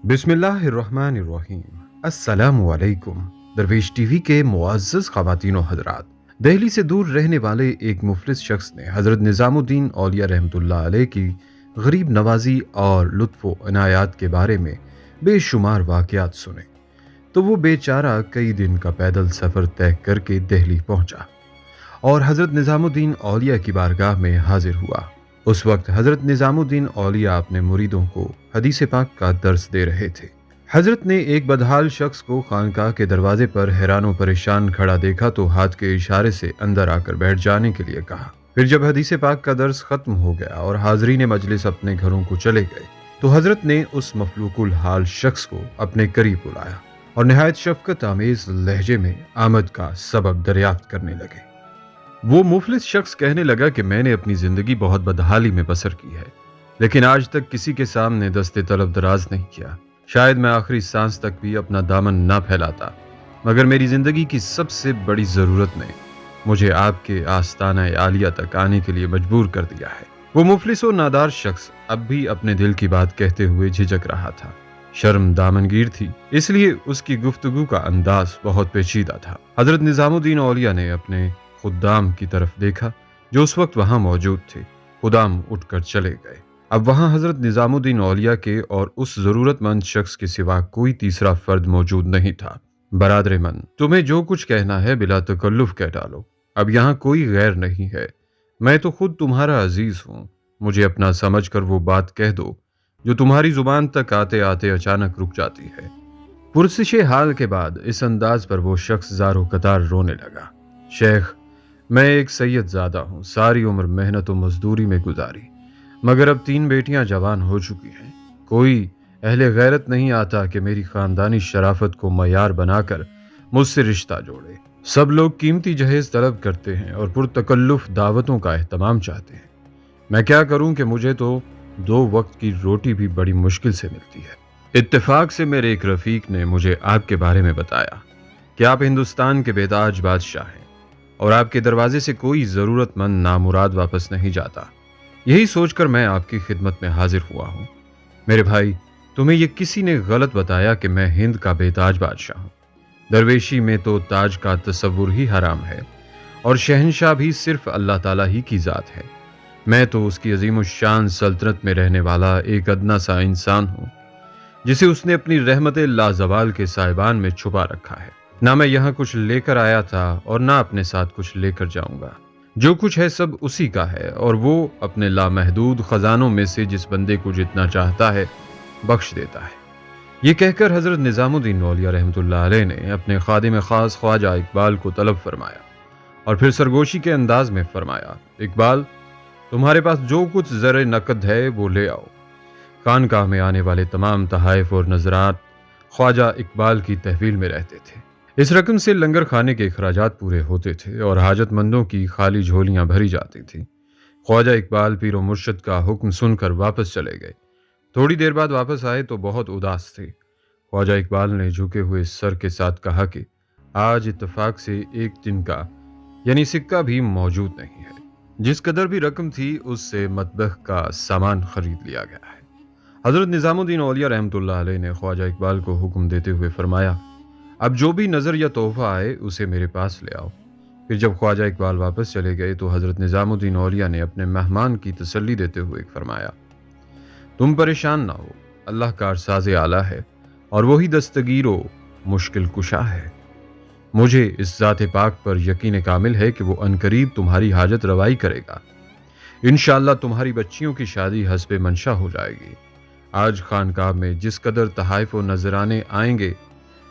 बिस्मिल्लाहिर्रहमानिर्रहीम। अस्सलामु अलैकुम। दरवेश टीवी के मुअज़्ज़ज़ ख़वातीन व हज़रात, दिल्ली से दूर रहने वाले एक मुफ़लिस शख्स ने हज़रत निज़ामुद्दीन औलिया रहमतुल्लाह अलैह की गरीब नवाजी और लुत्फ़ व इनायात के बारे में बेशुमार वाक़यात सुने तो वो बेचारा कई दिन का पैदल सफ़र तय करके दिल्ली पहुंचा और हज़रत निज़ामुद्दीन औलिया की बारगाह में हाजिर हुआ। उस वक्त हज़रत निज़ामुद्दीन औलिया अपने मुरीदों को हदीस पाक का दर्स दे रहे थे। हज़रत ने एक बदहाल शख्स को खानकाह के दरवाजे पर हैरान व परेशान खड़ा देखा तो हाथ के इशारे से अंदर आकर बैठ जाने के लिए कहा। फिर जब हदीस पाक का दर्स खत्म हो गया और हाज़रीन मजलिस अपने घरों को चले गए तो हज़रत ने उस मफलूकुल हाल शख्स को अपने करीब बुलाया और निहायत शफकत आमेज लहजे में आमद का सबब दरियाफ्त करने लगे। वो मुफलिस शख्स कहने लगा कि मैंने अपनी जिंदगी बहुत बदहाली में बसर की है, लेकिन आज तक किसी के सामने दस्ते तलब दराज नहीं किया। शायद मैं आखिरी सांस तक भी अपना दामन ना फैलाता, मगर मेरी जिंदगी की सबसे बड़ी जरूरत ने मुझे आपके आस्ताना आलिया तक आने के लिए मजबूर कर दिया है। वो मुफलिस और नादार शख्स अब भी अपने दिल की बात कहते हुए झिझक रहा था। शर्म दामनगीर थी, इसलिए उसकी गुफ्तगू का अंदाज बहुत पेचीदा था। हजरत निजामुद्दीन औलिया ने अपने खुदाम की तरफ देखा जो उस वक्त वहां मौजूद थे। खुदाम उठकर चले गए। अब वहां हजरत निजामुद्दीन औलिया के और उस जरूरतमंद शख्स के सिवा कोई तीसरा फर्द मौजूद नहीं था। बरादरे मन, तुम्हें जो कुछ कहना है बिला तकल्लुफ कह डालो, अब यहाँ कोई गैर नहीं है। मैं तो खुद तुम्हारा अजीज हूँ, मुझे अपना समझ कर वो बात कह दो जो तुम्हारी जुबान तक आते आते अचानक रुक जाती है। पुरसिश हाल के बाद इस अंदाज पर वो शख्स ज़ारो कतार रोने लगा। शेख, मैं एक सैयद ज़ादा हूँ, सारी उम्र मेहनत व मजदूरी में गुजारी, मगर अब 3 बेटियां जवान हो चुकी हैं। कोई अहले गैरत नहीं आता कि मेरी खानदानी शराफत को मयार बनाकर मुझसे रिश्ता जोड़े। सब लोग कीमती जहेज तलब करते हैं और पुरतकल्लुफ दावतों का एहतमाम चाहते हैं। मैं क्या करूं कि मुझे तो 2 वक्त की रोटी भी बड़ी मुश्किल से मिलती है। इत्तेफाक से मेरे एक रफीक ने मुझे आपके बारे में बताया कि आप हिंदुस्तान के बेताज बादशाह हैं और आपके दरवाजे से कोई ज़रूरतमंद नामुराद वापस नहीं जाता। यही सोचकर मैं आपकी खिदमत में हाजिर हुआ हूँ। मेरे भाई, तुम्हें यह किसी ने गलत बताया कि मैं हिंद का बेताज बादशाह हूँ। दरवेशी में तो ताज का तसव्वुर ही हराम है और शहनशाह भी सिर्फ अल्लाह ताला ही की ज़ात है। मैं तो उसकी अजीमुश्शान सल्तनत में रहने वाला एक अदना सा इंसान हूँ जिसे उसने अपनी रहमत लाजवाल के साहिबान में छुपा रखा है। ना मैं यहाँ कुछ लेकर आया था और ना अपने साथ कुछ लेकर जाऊंगा। जो कुछ है सब उसी का है और वो अपने लामहदूद खजानों में से जिस बंदे को जितना चाहता है बख्श देता है। ये कहकर हजरत निजामुद्दीन औलिया रहमतुल्लाह अलैह ने अपने खादिम खास ख्वाजा इकबाल को तलब फरमाया और फिर सरगोशी के अंदाज में फरमाया, इकबाल, तुम्हारे पास जो कुछ ज़र नकद है वो ले आओ। खानकाह में आने वाले तमाम तहाइफ और नजरात ख्वाजा इकबाल की तहवील में रहते थे। इस रकम से लंगर खाने के अखराजात पूरे होते थे और हाजतमंदों की खाली झोलियां भरी जाती थी। ख्वाजा इकबाल पीर मुर्शद का हुक्म सुनकर वापस चले गए। थोड़ी देर बाद वापस आए तो बहुत उदास थे। ख्वाजा इकबाल ने झुके हुए सर के साथ कहा कि आज इत्तफाक से एक दिन का यानी सिक्का भी मौजूद नहीं है। जिस कदर भी रकम थी उससे मतबख का सामान खरीद लिया गया है। हजरत निजामुद्दीन औलिया रहमतुल्लाह अलैह ने ख्वाजा इकबाल को हुक्म देते हुए फरमाया, अब जो भी नज़र या तोहफा आए उसे मेरे पास ले आओ। फिर जब ख्वाजा इकबाल वापस चले गए तो हजरत निजामुद्दीन औलिया ने अपने मेहमान की तसल्ली देते हुए फरमाया, तुम परेशान ना हो, अल्लाह का अरसाज़े आला है और वही दस्तगीरो मुश्किल कुशा है। मुझे इस ज़ात पाक पर यकीन कामिल है कि वो अनकरीब तुम्हारी हाजत रवाई करेगा। इंशाअल्लाह तुम्हारी बच्चियों की शादी हस्बे मंशा हो जाएगी। आज खानकाह में जिस कदर तहाइफ व नजराने आएंगे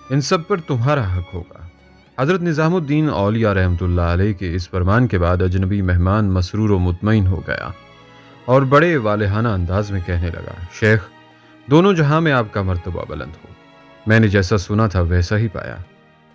इन सब पर तुम्हारा हक होगा। हजरत निजामुद्दीन औलिया रहमतुल्लाह अलैह के इस फरमान के बाद अजनबी मेहमान मसरूर व मुतमईन हो गया और बड़े वालेहाना अंदाज में कहने लगा, शेख, दोनों जहां में आपका मर्तबा बुलंद हो। मैंने जैसा सुना था वैसा ही पाया।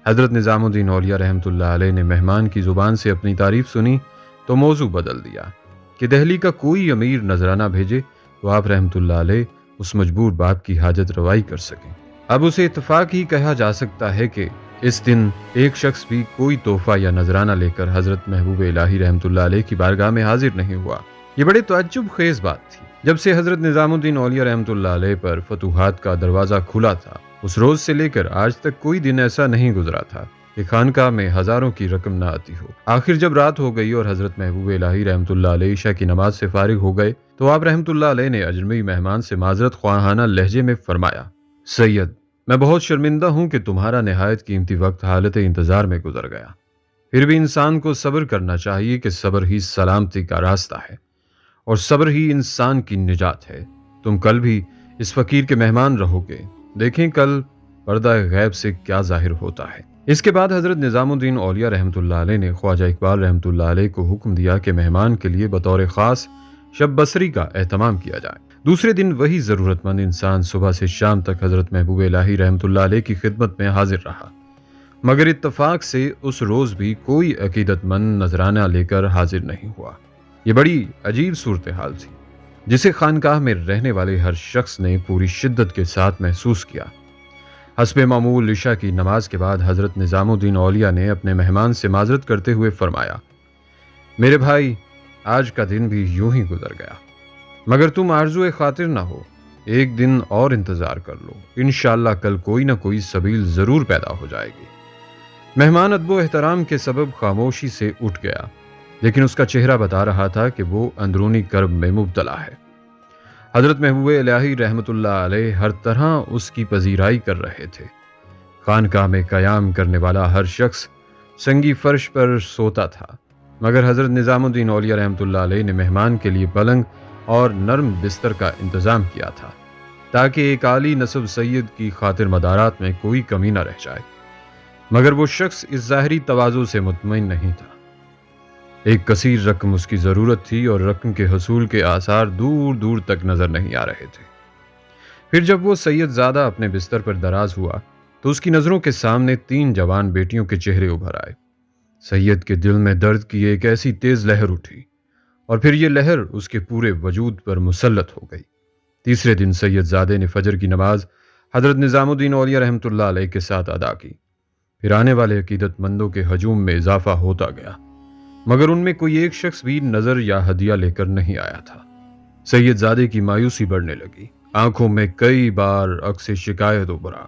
हजरत निजामुद्दीन औलिया रहमतुल्लाह अलैह ने मेहमान की जुबान से अपनी तारीफ सुनी तो मौजू बदल दिया कि दिल्ली का कोई अमीर नजराना भेजे तो आप रहमतुल्लाह अलैह उस मजबूर बाप की हाजत रवाई कर सकें। अब उसे इत्तफाक ही कहा जा सकता है कि इस दिन एक शख्स भी कोई तोहफा या नजराना लेकर हजरत महबूब इलाही रहमतुल्लाह अलैह की बारगाह में हाजिर नहीं हुआ। ये बड़े तअज्जुब खेज बात थी। جب سے حضرت نظام الدین اولیاء رحمۃ اللہ علیہ پر فتوحات کا دروازہ کھلا تھا، اس روز سے لے کر آج تک کوئی دن ایسا نہیں گزرا تھا کہ خانقاہ میں ہزاروں کی رقم نہ آتی ہو۔ آخر جب رات ہو گئی اور حضرت محبوب الہی رحمۃ اللہ علیہ عشاء کی نماز سے فارغ ہو گئے تو آپ رحمۃ اللہ علیہ نے اجنبی مہمان سے معذرت خواہانہ لہجے میں فرمایا، سید، میں بہت شرمندہ ہوں کہ تمہارا نہایت قیمتی وقت حالت انتظار میں گزر گیا۔ پھر بھی انسان کو صبر کرنا چاہیے کہ صبر ہی سلامتی کا راستہ ہے اور صبر ہی انسان کی نجات ہے۔ تم کل بھی اس فقیر کے مہمان رہو گے، دیکھیں کل پردہ غیب سے کیا ظاہر ہوتا ہے۔ اس کے بعد حضرت نظام الدین اولیاء رحمۃ اللہ علیہ نے خواجہ اقبال رحمۃ اللہ علیہ کو حکم دیا کہ مہمان کے لیے بطور خاص شب بصری کا اہتمام کیا جائے۔ دوسرے دن وہی ضرورت مند انسان صبح سے شام تک حضرت محبوب الہی رحمۃ اللہ علیہ کی خدمت میں حاضر رہا، مگر اتفاق سے اس روز بھی کوئی عقیدت مند نذرانہ لے کر حاضر نہیں ہوا۔ یہ بڑی عجیب صورتحال تھی جسے خانقاہ میں رہنے والے ہر شخص نے پوری شدت کے ساتھ محسوس کیا۔ حسب معمول عشاء کی نماز کے بعد حضرت نظام الدین اولیاء نے اپنے مہمان سے معذرت کرتے ہوئے فرمایا، میرے بھائی، آج کا دن بھی یوں ہی گزر گیا، مگر تم آرزوئے خاطر نہ ہو، ایک دن اور انتظار کر لو، انشاءاللہ کل کوئی نہ کوئی سبیل ضرور پیدا ہو جائے گی۔ مہمان ادب و احترام کے سبب خاموشی سے اٹھ گیا، لیکن اس کا چہرہ بتا رہا تھا کہ وہ اندرونی کرب میں مبتلا ہے۔ حضرت محبوب الہی رحمۃ اللہ علیہ ہر طرح اس کی پذیرائی کر رہے تھے۔ خانقاہ میں قیام کرنے والا ہر شخص سنگی فرش پر سوتا تھا، مگر حضرت نظام الدین اولیاء رحمۃ اللہ علیہ نے مہمان کے لیے پلنگ اور نرم بستر کا انتظام کیا تھا تاکہ ایک عالی نسب سید کی خاطر مدارات میں کوئی کمی نہ رہ جائے، مگر وہ شخص اس ظاہری تواضع سے مطمئن نہیں تھا۔ ایک کثیر رقم اس کی ضرورت تھی اور رقم کے حصول کے آثار دور دور تک نظر نہیں آ رہے تھے۔ پھر جب وہ سید زادہ اپنے بستر پر دراز ہوا تو اس کی نظروں کے سامنے 3 جوان بیٹیوں کے چہرے ابھر آئے۔ سید کے دل میں درد کی ایک ایسی تیز لہر اٹھی اور پھر یہ لہر اس کے پورے وجود پر مسلط ہو گئی۔ تیسرے دن سید زادے نے فجر کی نماز حضرت نظام الدین اولیاء رحمۃ اللہ علیہ کے ساتھ ادا کی۔ پھر آنے والے عقیدت مندوں کے ہجوم میں اضافہ ہوتا گیا، مگر ان میں کوئی ایک شخص بھی نظر یا ہدیہ لے کر نہیں آیا تھا۔ سید زادے کی مایوسی بڑھنے لگی، آنکھوں میں کئی بار عکس شکایت ابھرا،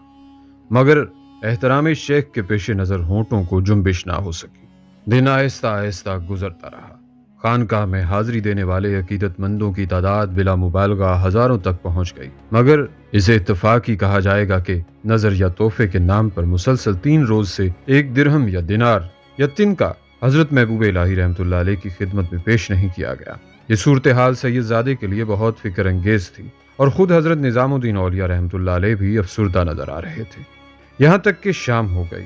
مگر احترام شیخ کے پیش نظر ہونٹوں کو جنبش نہ ہو سکی۔ دن آہستہ آہستہ گزرتا رہا۔ خانقاہ میں حاضری دینے والے عقیدت مندوں کی تعداد بلا مبالغہ ہزاروں تک پہنچ گئی، مگر اسے اتفاق ہی کہا جائے گا کہ نظر یا تحفے کے نام پر مسلسل 3 روز سے 1 درہم یا دینار یا تنکا حضرت محبوب الہی رحمۃ اللہ علیہ کی خدمت میں پیش نہیں کیا گیا۔ یہ صورتحال سید زادے کے لیے بہت فکر انگیز تھی اور خود حضرت نظام الدین اولیاء رحمۃ اللہ علیہ بھی افسردہ نظر آ رہے تھے۔ یہاں تک کہ شام ہو گئی۔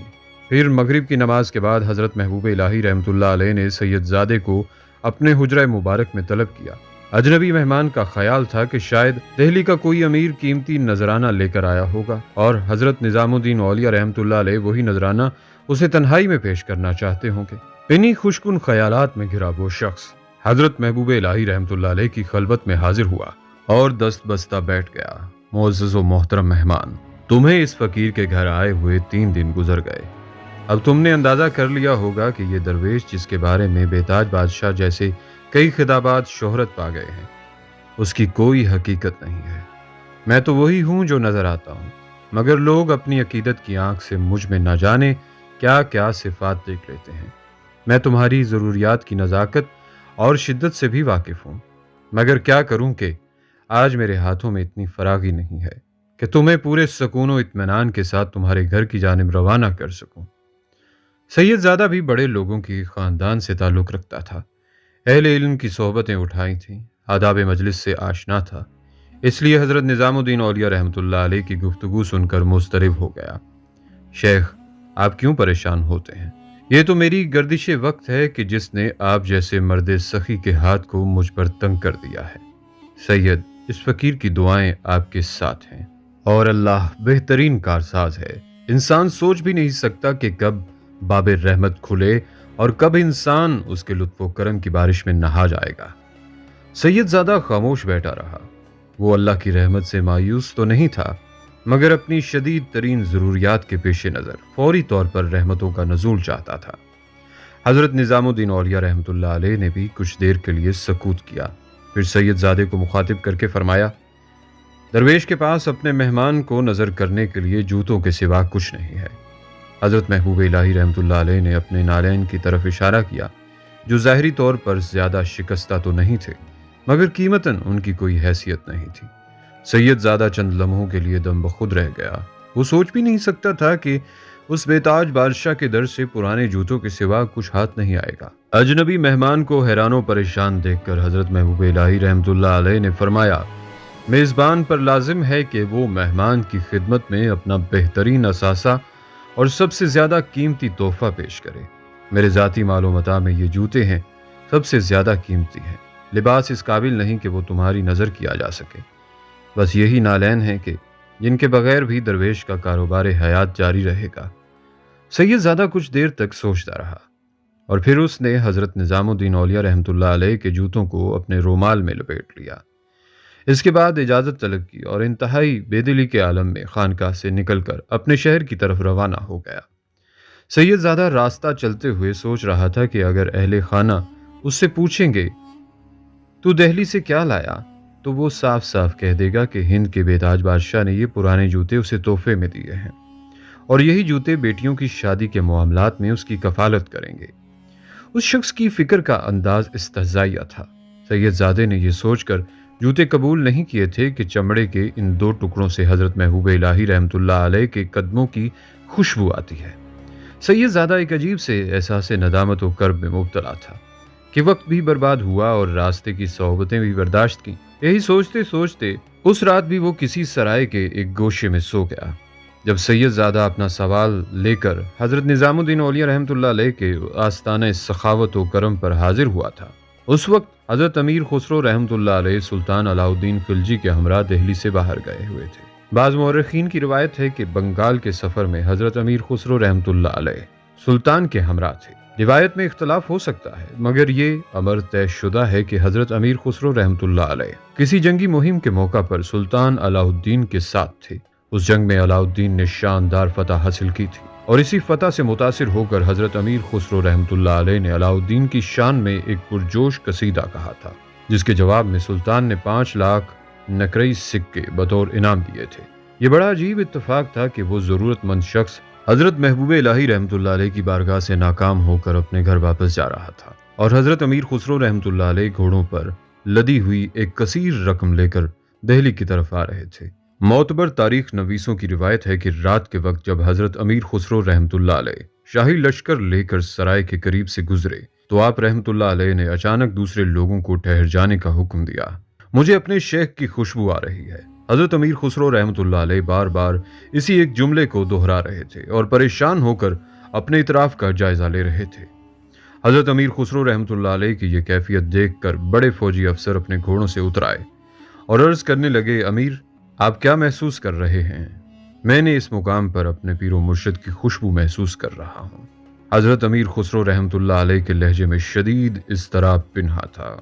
پھر مغرب کی نماز کے بعد حضرت محبوب الہی رحمۃ اللہ علیہ نے سید زادے کو اپنے حجرہ مبارک میں طلب کیا۔ اجنبی مہمان کا خیال تھا کہ شاید دہلی کا کوئی امیر قیمتی نذرانہ لے کر آیا ہوگا اور حضرت نظام الدین اولیاء رحمۃ اللہ علیہ وہی نذرانہ اسے تنہائی میں پیش کرنا چاہتے ہوں گے۔ انہی خوشکن خیالات میں گھرا وہ شخص حضرت محبوب الہی رحمۃ اللہ علیہ کی خلوت میں حاضر ہوا اور دست بستہ بیٹھ گیا۔ معزز و محترم مہمان، تمہیں اس فقیر کے گھر آئے ہوئے 3 دن گزر گئے۔ اب تم نے اندازہ کر لیا ہوگا کہ یہ درویش جس کے بارے میں بیتاج بادشاہ جیسے کئی خطابات شہرت پا گئے ہیں، اس کی کوئی حقیقت نہیں ہے۔ میں تو وہی ہوں جو نظر آتا ہوں، مگر لوگ اپنی عقیدت کی آنکھ سے مجھ میں نہ جانے کیا کیا صفات دیکھ لیتے ہیں۔ میں تمہاری ضروریات کی نزاکت اور شدت سے بھی واقف ہوں، مگر کیا کروں کہ آج میرے ہاتھوں میں اتنی فراغی نہیں ہے کہ تمہیں پورے سکون و اطمینان کے ساتھ تمہارے گھر کی جانب روانہ کر سکوں۔ سید زادہ بھی بڑے لوگوں کی خاندان سے تعلق رکھتا تھا، اہل علم کی صحبتیں اٹھائی تھیں، آداب مجلس سے آشنا تھا، اس لیے حضرت نظام الدین اولیاء رحمۃ اللہ علیہ کی گفتگو سن کر مضطرب ہو گیا۔ شیخ، آپ کیوں پریشان ہوتے ہیں؟ یہ تو میری گردش وقت ہے کہ جس نے آپ جیسے مرد سخی کے ہاتھ کو مجھ پر تنگ کر دیا ہے۔ سید، اس فقیر کی دعائیں آپ کے ساتھ ہیں اور اللہ بہترین کارساز ہے۔ انسان سوچ بھی نہیں سکتا کہ کب باب رحمت کھلے اور کب انسان اس کے لطف و کرم کی بارش میں نہا جائے گا۔ سید زادہ خاموش بیٹھا رہا۔ وہ اللہ کی رحمت سے مایوس تو نہیں تھا، مگر اپنی شدید ترین ضروریات کے پیش نظر فوری طور پر رحمتوں کا نزول چاہتا تھا۔ حضرت نظام الدین اولیاء رحمۃ اللہ علیہ نے بھی کچھ دیر کے لیے سکوت کیا، پھر سید زادے کو مخاطب کر کے فرمایا، درویش کے پاس اپنے مہمان کو نظر کرنے کے لیے جوتوں کے سوا کچھ نہیں ہے۔ حضرت محبوب الہی رحمۃ اللہ علیہ نے اپنے نالین کی طرف اشارہ کیا، جو ظاہری طور پر زیادہ شکستہ تو نہیں تھے مگر قیمتاً ان کی کوئی حیثیت نہیں تھی۔ سید زادہ چند لمحوں کے لیے دم بخود رہ گیا۔ وہ سوچ بھی نہیں سکتا تھا کہ اس بے تاج بادشاہ کے در سے پرانے جوتوں کے سوا کچھ ہاتھ نہیں آئے گا۔ اجنبی مہمان کو حیران و پریشان دیکھ کر حضرت محبوب الہی رحمۃ اللہ علیہ نے فرمایا، میزبان پر لازم ہے کہ وہ مہمان کی خدمت میں اپنا بہترین اثاثہ اور سب سے زیادہ قیمتی تحفہ پیش کرے۔ میرے ذاتی مال و متاع میں یہ جوتے ہیں، سب سے زیادہ قیمتی ہیں۔ لباس اس قابل نہیں کہ وہ تمہاری نظر کیا جا سکے، بس یہی نالین ہیں کہ جن کے بغیر بھی درویش کا کاروبار حیات جاری رہے گا۔ سید زادہ کچھ دیر تک سوچتا رہا اور پھر اس نے حضرت نظام الدین اولیاء رحمۃ اللہ علیہ کے جوتوں کو اپنے رومال میں لپیٹ لیا۔ اس کے بعد اجازت طلب کی اور انتہائی بے دلی کے عالم میں خانقاہ سے نکل کر اپنے شہر کی طرف روانہ ہو گیا۔ سید زادہ راستہ چلتے ہوئے سوچ رہا تھا کہ اگر اہل خانہ اس سے پوچھیں گے تو دہلی سے کیا لایا، تو وہ صاف صاف کہہ دے گا کہ ہند کے بے تاج بادشاہ نے یہ پرانے جوتے اسے تحفے میں دیے ہیں اور یہی جوتے بیٹیوں کی شادی کے معاملات میں اس کی کفالت کریں گے۔ اس شخص کی فکر کا انداز استہزائیہ تھا۔ سید زادے نے یہ سوچ کر جوتے قبول نہیں کیے تھے کہ چمڑے کے ان دو ٹکڑوں سے حضرت محبوب الہی رحمۃ اللہ علیہ کے قدموں کی خوشبو آتی ہے۔ سید زادہ ایک عجیب سے احساس ندامت و کرب میں مبتلا تھا کہ وقت بھی برباد ہوا اور راستے کی صحبتیں بھی برداشت کی۔ یہی سوچتے سوچتے اس رات بھی وہ کسی سرائے کے ایک گوشے میں سو گیا۔ جب سید زادہ اپنا سوال لے کر حضرت نظام الدین اولیاء رحمۃ اللہ علیہ کے آستانہ سخاوت و کرم پر حاضر ہوا تھا، اس وقت حضرت امیر خسرو رحمۃ اللہ علیہ سلطان علاء الدین خلجی کے ہمراہ دہلی سے باہر گئے ہوئے تھے۔ بعض مورخین کی روایت ہے کہ بنگال کے سفر میں حضرت امیر خسرو رحمۃ اللہ علیہ سلطان کے ہمراہ تھے۔ روایت میں اختلاف ہو سکتا ہے مگر یہ امر طے شدہ ہے کہ حضرت امیر خسرو رحمۃ اللہ علیہ کسی جنگی مہم کے موقع پر سلطان علاء الدین کے ساتھ تھے۔ اس جنگ میں علاء الدین نے شاندار فتح حاصل کی تھی اور اسی فتح سے متاثر ہو کر حضرت امیر خسرو رحمۃ اللہ علیہ نے علاء الدین کی شان میں ایک پرجوش قصیدہ کہا تھا، جس کے جواب میں سلطان نے 5 لاکھ نقرئی سکے بطور انعام دیے تھے۔ یہ بڑا عجیب اتفاق تھا کہ وہ ضرورت مند شخص حضرت محبوب الہی رحمۃ اللہ علیہ کی بارگاہ سے ناکام ہو کر اپنے گھر واپس جا رہا تھا اور حضرت امیر خسرو رحمۃ اللہ علیہ گھوڑوں پر لدی ہوئی ایک کثیر رقم لے کر دہلی کی طرف آ رہے تھے۔ معتبر تاریخ نویسوں کی روایت ہے کہ رات کے وقت جب حضرت امیر خسرو رحمۃ اللہ علیہ شاہی لشکر لے کر سرائے کے قریب سے گزرے تو آپ رحمۃ اللہ علیہ نے اچانک دوسرے لوگوں کو ٹھہر جانے کا حکم دیا۔ مجھے اپنے شیخ کی خوشبو آ رہی ہے۔ حضرت امیر خسرو رحمۃ اللہ علیہ بار بار اسی ایک جملے کو دہرا رہے تھے اور پریشان ہو کر اپنے اطراف کا جائزہ لے رہے تھے۔ حضرت امیر خسرو رحمۃ اللہ علیہ کی یہ کیفیت دیکھ کر بڑے فوجی افسر اپنے گھوڑوں سے اتر آئے اور عرض کرنے لگے، امیر آپ کیا محسوس کر رہے ہیں؟ میں نے اس مقام پر اپنے پیر و مرشد کی خوشبو محسوس کر رہا ہوں۔ حضرت امیر خسرو رحمۃ اللہ علیہ کے لہجے میں شدید اضطراب پنہا تھا۔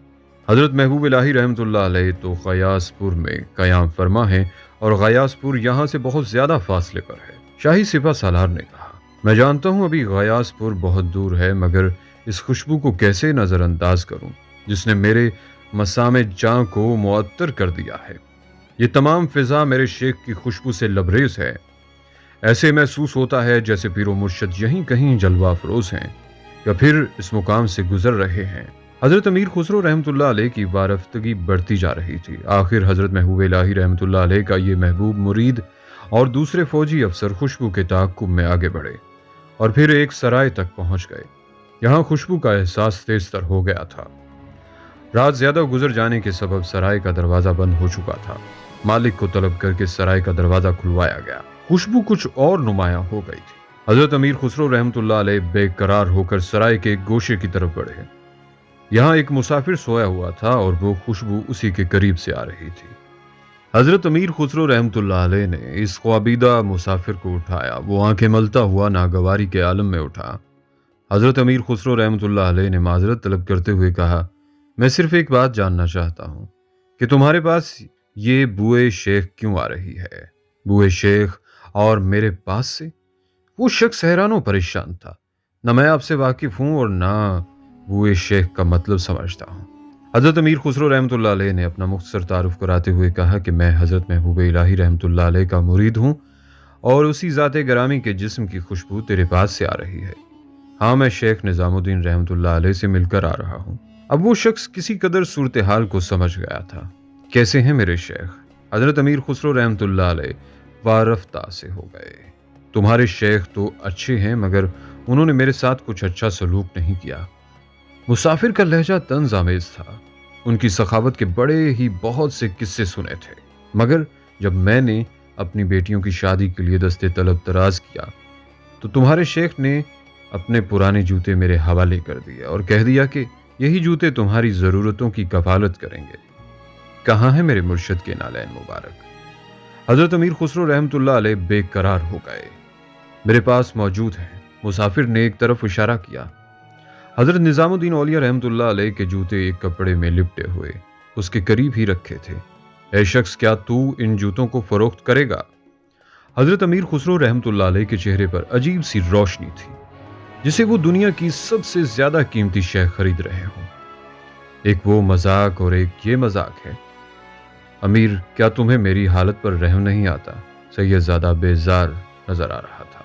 حضرت محبوب الہی رحمۃ اللہ علیہ تو غیاث پور میں قیام فرما ہے اور غیاث پور یہاں سے بہت زیادہ فاصلے پر ہے۔ شاہی سپہ سالار نے کہا، میں جانتا ہوں ابھی غیاث پور بہت دور ہے مگر اس خوشبو کو کیسے نظر انداز کروں جس نے میرے مسام جاں کو معطر کر دیا ہے۔ یہ تمام فضا میرے شیخ کی خوشبو سے لبریز ہے۔ ایسے محسوس ہوتا ہے جیسے پیر و مرشد یہیں کہیں جلوہ افروز ہیں یا پھر اس مقام سے گزر رہے ہیں۔ حضرت امیر خسرو رحمۃ اللہ علیہ کی وارفتگی بڑھتی جا رہی تھی۔ آخر حضرت محبوب الہی رحمۃ اللہ علیہ کا یہ محبوب مرید اور دوسرے فوجی افسر خوشبو کے تعاقب میں آگے بڑھے اور پھر ایک سرائے تک پہنچ گئے۔ یہاں خوشبو کا احساس تیز تر ہو گیا تھا۔ رات زیادہ گزر جانے کے سبب سرائے کا دروازہ بند ہو چکا تھا۔ مالک کو طلب کر کے سرائے کا دروازہ کھلوایا گیا۔ خوشبو کچھ اور نمایاں ہو گئی تھی۔ حضرت امیر خسرو رحمۃ اللہ علیہ بے قرار ہو کر سرائے کے ایک گوشے کی طرف بڑھے۔ یہاں ایک مسافر سویا ہوا تھا اور وہ خوشبو اسی کے قریب سے آ رہی تھی۔ حضرت امیر خسرو رحمۃ اللہ علیہ نے اس خوابیدہ مسافر کو اٹھایا۔ وہ آنکھیں ملتا ہوا ناگواری کے عالم میں اٹھا۔ حضرت امیر خسرو رحمۃ اللہ علیہ نے معذرت طلب کرتے ہوئے کہا، میں صرف ایک بات جاننا چاہتا ہوں کہ تمہارے پاس یہ بوئے شیخ کیوں آ رہی ہے؟ بوئے شیخ اور میرے پاس سے؟ وہ شخص حیران و پریشان تھا۔ نہ میں آپ سے واقف ہوں اور نہ بوئے شیخ کا مطلب سمجھتا ہوں۔ हज़रत अमीर खुसरो रहमतुल्लाह अलैह ने अपना मुख्तसर तारुफ कराते हुए कहा कि मैं हज़रत महबूब इलाही रहमतुल्लाह अलैह का मुरीद हूँ और उसी ज़ाते गरामी के जिस्म की खुशबू तेरे पास से आ रही है। हाँ, मैं शेख निज़ामुद्दीन रहमतुल्लाह अलैह से मिलकर आ रहा हूँ। अब वो शख्स किसी कदर सूरत हाल को समझ गया था। कैसे हैं मेरे शेख? हज़रत अमीर खुसरो रहमतुल्लाह अलैह वारफ्ता से हो गए। तुम्हारे शेख तो अच्छे हैं, मगर उन्होंने मेरे साथ कुछ अच्छा सलूक नहीं किया। मुसाफिर का लहजा तंज़ आमेज़ था। उनकी सखावत के बड़े ही बहुत से किस्से सुने थे, मगर जब मैंने अपनी बेटियों की शादी के लिए दस्ते तलब दराज किया तो तुम्हारे शेख ने अपने पुराने जूते मेरे हवाले कर दिए और कह दिया कि यही जूते तुम्हारी ज़रूरतों की कफालत करेंगे। कहाँ है मेरे मुर्शद के नालैन मुबारक? हज़रत अमीर खुसरो रहमतुल्लाह अलैह बेकरार हो गए। मेरे पास मौजूद हैं। मुसाफिर ने एक तरफ इशारा किया। हज़रत निज़ामुद्दीन औलिया रहमतुल्लाह अलैह के जूते एक कपड़े में लिपटे हुए उसके करीब ही रखे थे। ऐ शख्स, क्या तू इन जूतों को फरोख्त करेगा? हज़रत अमीर खुसरो रहमतुल्लाह अलैह के चेहरे पर अजीब सी रोशनी थी, जिसे वो दुनिया की सबसे ज्यादा कीमती शय खरीद रहे हों। एक वो मजाक और एक ये मजाक है। अमीर, क्या तुम्हें मेरी हालत पर रहम नहीं आता? सैयदजादा बेजार नजर आ रहा था।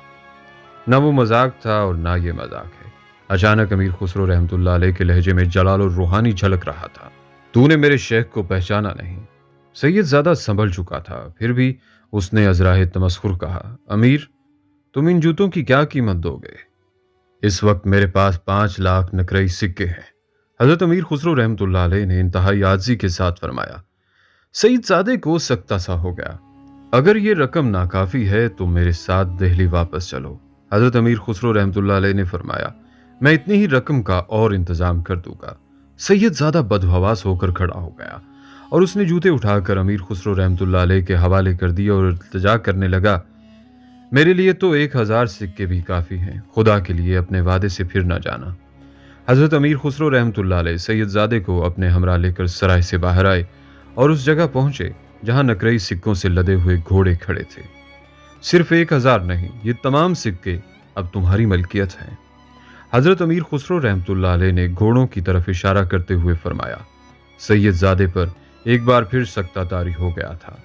ना वो मजाक था और ना ये मजाक है। अचानक अमीर खुसरो रहमतुल्लाह अलैह के लहजे में जलाल और रूहानी झलक रहा था। तूने मेरे शेख को पहचाना नहीं? सैयदजादा संभल चुका था, फिर भी उसने अजराहे तमस्खुर कहा, अमीर, तुम इन जूतों की क्या कीमत दोगे? इस वक्त मेरे पास 5 लाख नकरई सिक्के हैं। हजरत अमीर खुसरो रहमतुल्लाह अलैह ने इंतहाई आजिज़ी के साथ फरमाया। सैयदजादे को सख्ता सा हो गया। अगर ये रकम नाकाफी है तो मेरे साथ दिल्ली वापस चलो। हजरत अमीर खुसरो रहमतुल्लाह अलैह ने फरमाया, मैं इतनी ही रकम का और इंतजाम कर दूंगा। सैयदजादा बदहवास होकर खड़ा हो गया और उसने जूते उठाकर अमीर खुसरो रहमतुल्लाह अलैह के हवाले कर दिए और इल्तिजा करने लगा, मेरे लिए तो 1000 सिक्के भी काफ़ी हैं। खुदा के लिए अपने वादे से फिर ना जाना। हज़रत अमीर खुसरो रहमतुल्लाह अलैह सैयदजादे को अपने हमरा लेकर सराय से बाहर आए और उस जगह पहुंचे जहां नकरई सिक्कों से लदे हुए घोड़े खड़े थे। सिर्फ 1000 नहीं, ये तमाम सिक्के अब तुम्हारी मलकियत हैं। हज़रत अमीर खुसरो रहमतुल्लाह अलैह ने घोड़ों की तरफ इशारा करते हुए फरमाया। सैयदजादे पर एक बार फिर सख्ता तारी हो गया था।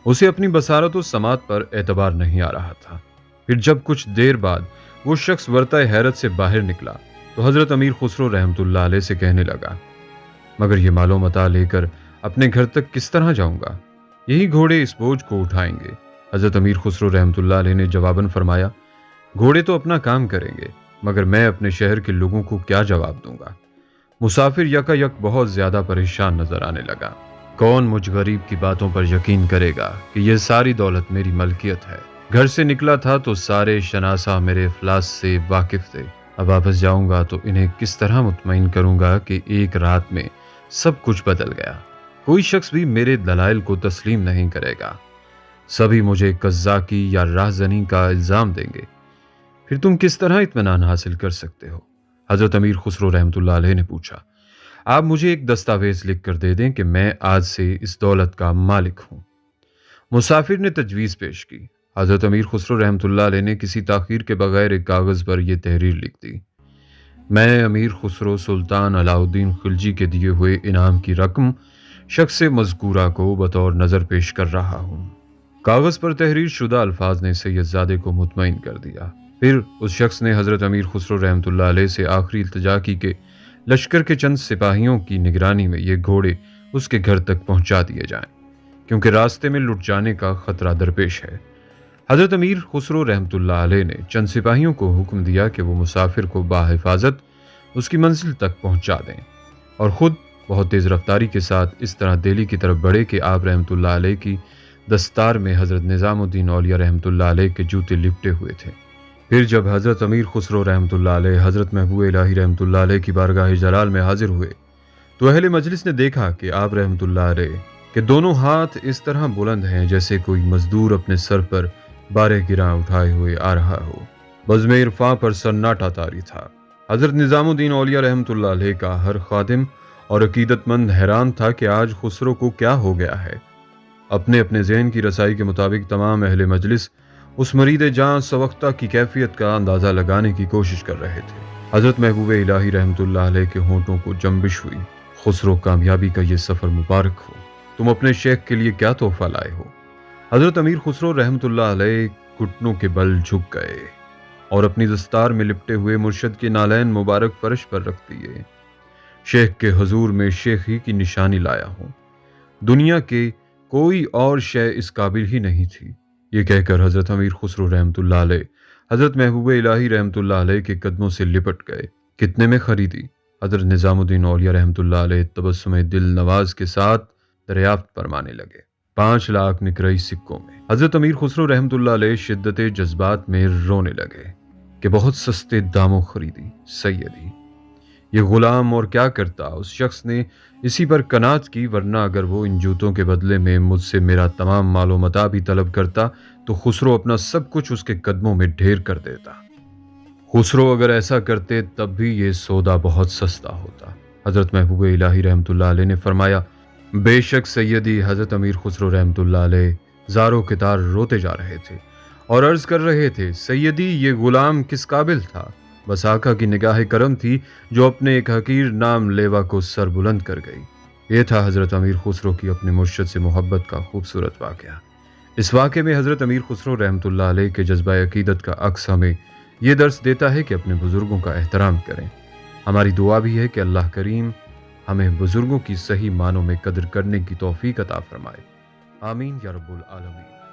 उसे अपनी बसारत और समात पर एतबार नहीं आ रहा था। फिर जब कुछ देर बाद वो शख्स वर्ताए हैरत से बाहर निकला तो हज़रत अमीर खुसरो रहमतुल्लाह अलैह से कहने लगा, मगर ये मालो मता लेकर अपने घर तक किस तरह जाऊंगा? यही घोड़े इस बोझ को उठाएंगे। हज़रत अमीर खुसरो रहमतुल्लाह अलैह ने जवाबन फरमाया, घोड़े तो अपना काम करेंगे, मगर मैं अपने शहर के लोगों को क्या जवाब दूंगा? मुसाफिर यकायक बहुत ज्यादा परेशान नजर आने लगा। कौन मुझ गरीब की बातों पर यकीन करेगा कि यह सारी दौलत मेरी मलकियत है? घर से निकला था तो सारे शनासा मेरे इफलास से वाकिफ थे। अब वापस जाऊंगा तो इन्हें किस तरह मुतमईन करूंगा कि एक रात में सब कुछ बदल गया। कोई शख्स भी मेरे दलाइल को तस्लीम नहीं करेगा। सभी मुझे कज़्ज़ाकी या राहज़नी का इल्ज़ाम देंगे। फिर तुम किस तरह इत्मीनान हासिल कर सकते हो? हज़रत अमीर खुसरो रहमतुल्लाह अलैह ने पूछा, आप मुझे एक दस्तावेज लिख कर दे दें कि मैं आज से इस दौलत का मालिक हूँ। मुसाफिर ने तजवीज़ पेश की। हज़रत अमीर खुसरो रहमतुल्लाह अलैह ने किसी ताख़ीर के बगैर एक कागज़ पर यह तहरीर लिख दी, मैं अमीर खुसरो सुल्तान अलाउद्दीन खिलजी के दिए हुए इनाम की रकम शख्स मज़कूरा को बतौर नज़र पेश कर रहा हूँ। कागज़ पर तहरीर शुदा अल्फाज ने सैयदजादे को मुतमईन कर दिया। फिर उस शख्स ने हज़रत अमीर खुसरो रहमतुल्लाह अलैह से आखिरी इल्तिजा की कि लश्कर के चंद सिपाहियों की निगरानी में ये घोड़े उसके घर तक पहुंचा दिए जाएं, क्योंकि रास्ते में लुट जाने का खतरा दरपेश है। हज़रत अमीर खुसरो रहमतुल्लाह अलैह ने चंद सिपाहियों को हुक्म दिया कि वो मुसाफिर को बाहिफाजत उसकी मंजिल तक पहुंचा दें और ख़ुद बहुत तेज़ रफ्तारी के साथ इस तरह दिल्ली की तरफ बढ़े कि आप रहमतुल्लाह अलैह की दस्तार में हज़रत निज़ामुद्दीन औलिया रहमतुल्लाह अलैह के जूते लिपटे हुए थे। फिर जब हज़रत अमीर खुसरो रहमतुल्लाह अलैह हज़रत महबूब इलाही रहमतुल्लाह अलैह की बारगाह जलाल में हाजिर हुए तो अहले मजलिस ने देखा कि आप रहमतुल्लाह अलैह के दोनों हाथ इस तरह बुलंद हैं जैसे कोई मजदूर अपने सर पर बारह गिरा उठाए हुए आ रहा हो। बज़्म इरफां पर सन्नाटा तारी था। हज़रत निज़ामुद्दीन औलिया रहमतुल्लाह अलैह का हर खादिम और अकीदतमंद हैरान था कि आज खुसरो को क्या हो गया है। अपने अपने ज़हन की रसाई के मुताबिक तमाम अहले मजलिस उस मरीद जान सवख्ता की कैफियत का अंदाज़ा लगाने की कोशिश कर रहे थे। हज़रत महबूब इलाही रहमतुल्लाह अलैह के होंठों को जंबिश हुई, खुसरो, कामयाबी का ये सफ़र मुबारक हो। तुम अपने शेख के लिए क्या तोहफा लाए हो? हज़रत अमीर खुसरो रहमतुल्लाह अलैह घुटनों के बल झुक गए और अपनी दस्तार में लिपटे हुए मुर्शद के नालैन मुबारक फर्श पर रख दिए। शेख के हुजूर में शेखी की निशानी लाया हूँ। दुनिया के कोई और शय इस काबिल ही नहीं थी। ये कहकर हज़रत अमीर खुसरो रहमतुल्लाह अलैह हज़रत महबूब इलाही रहमतुल्लाह अलैह के कदमों से लिपट गए। कितने में खरीदी? हज़रत निज़ामुद्दीन औलिया रहमतुल्लाह अलैह तबस्सुम दिल नवाज के साथ दरियाफ्त फरमाने लगे। 5 लाख निकरई सिक्कों में। हज़रत अमीर खुसरो रहमतुल्लाह अलैह शिद्दत जज्बात में रोने लगे कि बहुत सस्ते दामों खरीदी सैयदी। ये गुलाम और क्या करता, उस शख्स ने इसी पर कनात की, वरना अगर वो इन जूतों के बदले में मुझसे मेरा तमाम मालो मता भी तलब करता तो खुसरो अपना सब कुछ उसके कदमों में ढेर कर देता। खुसरो अगर ऐसा करते तब भी ये सौदा बहुत सस्ता होता। हज़रत महबूब इलाही रहमतुल्लाह अलैह ने फरमाया, बेशक सैयदी। हज़रत अमीर खुसरो रहमतुल्लाह अलैह ज़ारो के तार रोते जा रहे थे और अर्ज़ कर रहे थे, सैयदी ये गुलाम किस काबिल था? बस आका की निगाह करम थी जो अपने एक हकीर नाम लेवा को सर बुलंद कर गई। ये था हज़रत अमीर खुसरो की अपने मुर्शद से मोहब्बत का खूबसूरत वाक़या। इस वाक़े में हज़रत अमीर खुसरो रहमतुल्लाह अलैह के जज्बा अक़ीदत का अक्स हमें ये दर्स देता है कि अपने बुज़ुर्गों का एहतराम करें। हमारी दुआ भी है कि अल्लाह करीम हमें बुज़ुर्गों की सही मानों में कदर करने की तौफ़ीक अता फ़रमाए। आमीन या रब्बुल आलमीन।